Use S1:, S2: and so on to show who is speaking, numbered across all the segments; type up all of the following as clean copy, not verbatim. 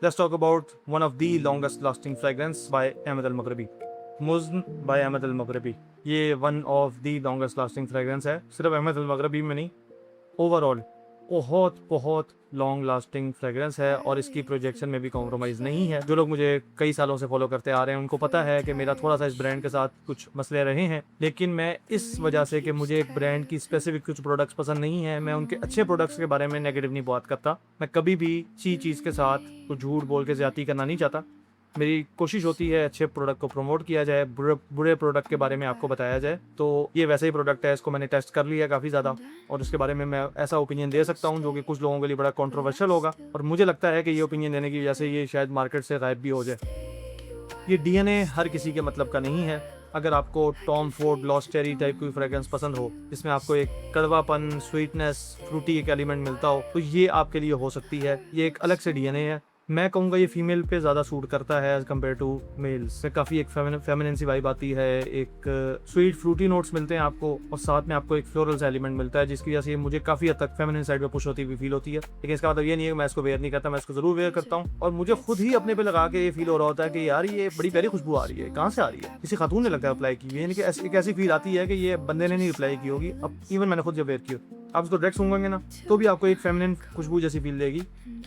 S1: Let's talk about one of the longest lasting fragrance by Ahmed Al Maghribi. मुज़्न by Ahmed Al Maghribi. ये one of the longest lasting fragrance है, सिर्फ अहमद अल मगरबी में नहीं, overall बहुत बहुत लॉन्ग लास्टिंग फ्रेगरेंस है और इसकी प्रोजेक्शन में भी कॉम्प्रोमाइज़ नहीं है। जो लोग मुझे कई सालों से फॉलो करते आ रहे हैं उनको पता है कि मेरा थोड़ा सा इस ब्रांड के साथ कुछ मसले रहे हैं, लेकिन मैं इस वजह से कि मुझे एक ब्रांड की स्पेसिफिक कुछ प्रोडक्ट्स पसंद नहीं है, मैं उनके अच्छे प्रोडक्ट्स के बारे में नेगेटिव नहीं बात करता। मैं कभी भी चीज़ के साथ कुछ झूठ बोल के ज़्यादती करना नहीं चाहता। मेरी कोशिश होती है अच्छे प्रोडक्ट को प्रमोट किया जाए, बुरे प्रोडक्ट के बारे में आपको बताया जाए। तो ये वैसे ही प्रोडक्ट है, इसको मैंने टेस्ट कर लिया काफ़ी ज़्यादा और इसके बारे में मैं ऐसा ओपिनियन दे सकता हूँ जो कि कुछ लोगों के लिए बड़ा कंट्रोवर्शियल होगा और मुझे लगता है कि ये ओपिनियन देने की वजह से ये शायद मार्केट से गायब भी हो जाए। ये डीएनए हर किसी के मतलब का नहीं है। अगर आपको Tom Ford lost cherry type कोई फ्रेग्रेंस पसंद हो जिसमें आपको एक कड़वापन, स्वीटनेस, फ्रूटी एक एलिमेंट मिलता हो तो ये आपके लिए हो सकती है। ये एक अलग से डीएनए है। मैं कहूँगा ये फीमेल पे ज़्यादा सूट करता है एज़ कम्पेयर टू मेल्स। में काफ़ी एक फेमिनिन सी वाइब आती है, एक स्वीट फ्रूटी नोट्स मिलते हैं आपको और साथ में आपको एक फ्लोरल एलिमेंट मिलता है जिसकी वजह से मुझे काफ़ी हद तक फेमिनिन साइड पे पुश होती हुई फील होती है। लेकिन इसका मतलब ये नहीं है कि मैं इसको वेयर नहीं करता, मैं इसको ज़रूर वेयर करता हूँ और मुझे खुद ही अपने पे लगा के ये फील हो रहा होता है कि यार ये बड़ी प्यारी खुशबू आ रही है, कहाँ से आ रही है, किसी खातून ने लगता है अप्लाई की, यानी कि एक ऐसी फील आती है कि ये बंदे ने नहीं अप्लाई की होगी। अब इवन मैंने खुद जब वेयर की, आप इसको डायरेक्ट सूंघेंगे ना तो भी आपको एक फेमिनिन खुशबू जैसी फील देगी,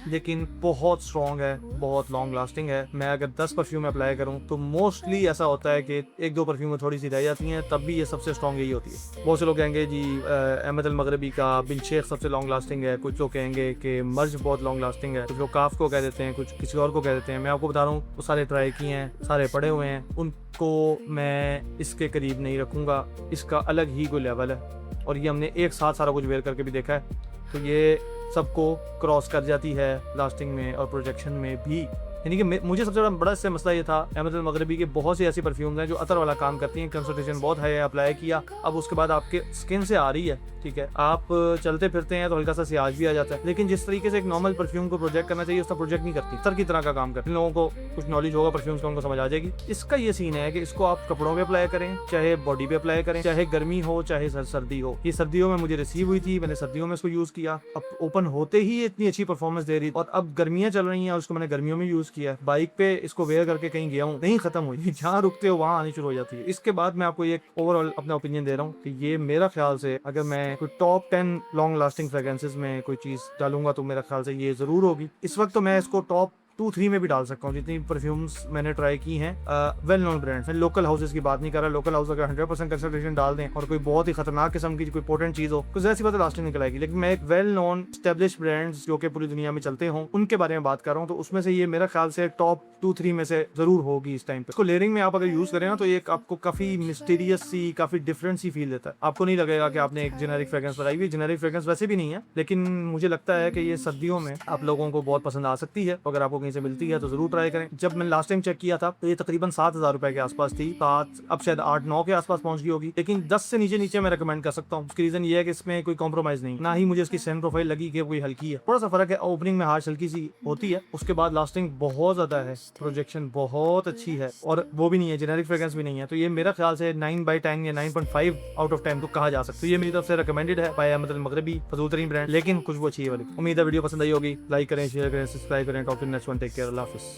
S1: लेकिन बहुत स्ट्रॉन्ग है, बहुत लॉन्ग लास्टिंग है। मैं अगर 10 परफ्यूम अप्लाई करूं तो मोस्टली ऐसा होता है कि 1-2 परफ्यूम में थोड़ी सी रह जाती हैं, तब भी ये सबसे स्ट्रॉन्ग यही होती है। बहुत से लोग कहेंगे जी अहमद अल मगरबी का बिन शेख सबसे लॉन्ग लास्टिंग है, कुछ लोग कहेंगे कि मर्ज बहुत लॉन्ग लास्टिंग है, कुछ लोग काफ को कह देते हैं, कुछ किसी और को कह देते हैं। मैं आपको बता रहा हूँ वो सारे ट्राई किए हैं, सारे पढ़े हुए हैं, उनको मैं इसके करीब नहीं रखूँगा। इसका अलग ही कोई लेवल है और ये हमने एक साथ सारा कुछ वेयर करके भी देखा है, तो ये सबको क्रॉस कर जाती है लास्टिंग में और प्रोजेक्शन में भी। यानी कि मुझे सबसे बड़ा इससे मसला ये था, अहमद अल मगरबी के बहुत सी ऐसी परफ्यूम्स हैं जो अतर वाला काम करती हैं, कंसंट्रेशन बहुत है, अप्लाई किया, अब उसके बाद आपके स्किन से आ रही है, ठीक है, आप चलते फिरते हैं तो हल्का सा सियाज भी आ जाता है, लेकिन जिस तरीके से एक नॉर्मल परफ्यूम को प्रोजेक्ट करना चाहिए उसका प्रोजेक्ट नहीं करती, सर की तरह का काम करती है। लोगों को कुछ नॉलेज होगा परफ्यूम्स का, उनको समझ आ जाएगी। इसका ये सीन है कि इसको आप कपड़ों पे अप्लाई करें, चाहे बॉडी पे अप्लाई करें, चाहे गर्मी हो चाहे सर्दी हो। ये सर्दियों में मुझे रिसीव हुई थी, मैंने सर्दियों में इसको यूज किया, अब ओपन होते ही इतनी अच्छी परफॉर्मेंस दे रही और अब गर्मियां चल रही हैं और उसको मैंने गर्मियों में यूज किया। बाइक पे इसको वेयर करके कहीं गया हूँ, नहीं खत्म हुई, जहाँ रुकते हो वहाँ आनी शुरू हो जाती है। इसके बाद मैं आपको ये ओवरऑल अपना ओपिनियन दे रहा हूँ कि ये मेरा ख्याल से अगर मैं कोई टॉप 10 लॉन्ग लास्टिंग फ्रेग्रेंसेस में कोई चीज़ डालूंगा तो मेरा ख्याल से ये ज़रूर होगी। इस वक्त तो मैं इसको टॉप 2-3 में भी डाल सकता हूँ जितनी परफ्यूम्स मैंने ट्राई की हैं वेल नोन ब्रांड्स। मैं लोकल हाउसेस की बात नहीं कर रहा, लोकल हाउस अगर 100% कंसंट्रेशन डाल दें और कोई बहुत ही खतरनाक किस्म की कोई पोटेंट चीज़ हो कुछ ऐसी बात लास्टिंग निकल आएगी, लेकिन मैं एक वेल नोन स्टैब्लिश ब्रांड्स जो कि पूरी दुनिया में चलते हों उनके बारे में बात कर रहा हूँ, तो उसमें से ये मेरा ख्याल से टॉप 2-3 में से ज़रूर होगी इस टाइम पर। इसको लेयरिंग में आप अगर यूज़ करें ना तो ये आपको काफ़ी मिस्टीरियस सी, काफ़ी डिफरेंट सी फील देता है। आपको नहीं लगेगा कि आपने एक जेनेरिक फ्रेग्रेंस लगाई हुई, जेनेरिक फ्रेग्रेंस वैसे भी नहीं है, लेकिन मुझे लगता है कि ये सर्दियों में आप लोगों को बहुत पसंद आ सकती है। अगर आपको कहीं से मिलती है तो जरूर ट्राई करें। जब मैंने लास्ट टाइम चेक किया था तो ये तकरीबन 7,000 रुपए के आसपास थी, 7 अब शायद 8-9 के आसपास पहुंच गई होगी, लेकिन 10 से नीचे मैं रिकमेंड कर सकता हूँ। उसकी रीजन ये है कि इसमें कोई कॉम्प्रोमाइज नहीं, ना ही मुझे इसकी सेंट प्रोफाइल लगी कि कोई हल्की है, थोड़ा सा फर्क है, ओपनिंग में हार्श हल्की सी होती है, उसके बाद लास्टिंग बहुत ज्यादा है, प्रोजेक्शन बहुत अच्छी है और वो भी नहीं है, जेनेरिक फ्रेग्रेंस भी नहीं है। तो ये मेरा ख्याल से 9/10 या 9.5 आउट ऑफ 10 तो कहा जा सकता है। ये मेरी तरफ से रिकमेंडेड है बाय अहमद अल मगरबी, फजूल तरीन ब्रांड, लेकिन खुशबू अच्छी है वाली। उम्मीद है वीडियो पसंद आई होगी, लाइक करें, शेयर करें, सब्सक्राइब करें। Talk to next one, take care, अल्लाह हाफिज़।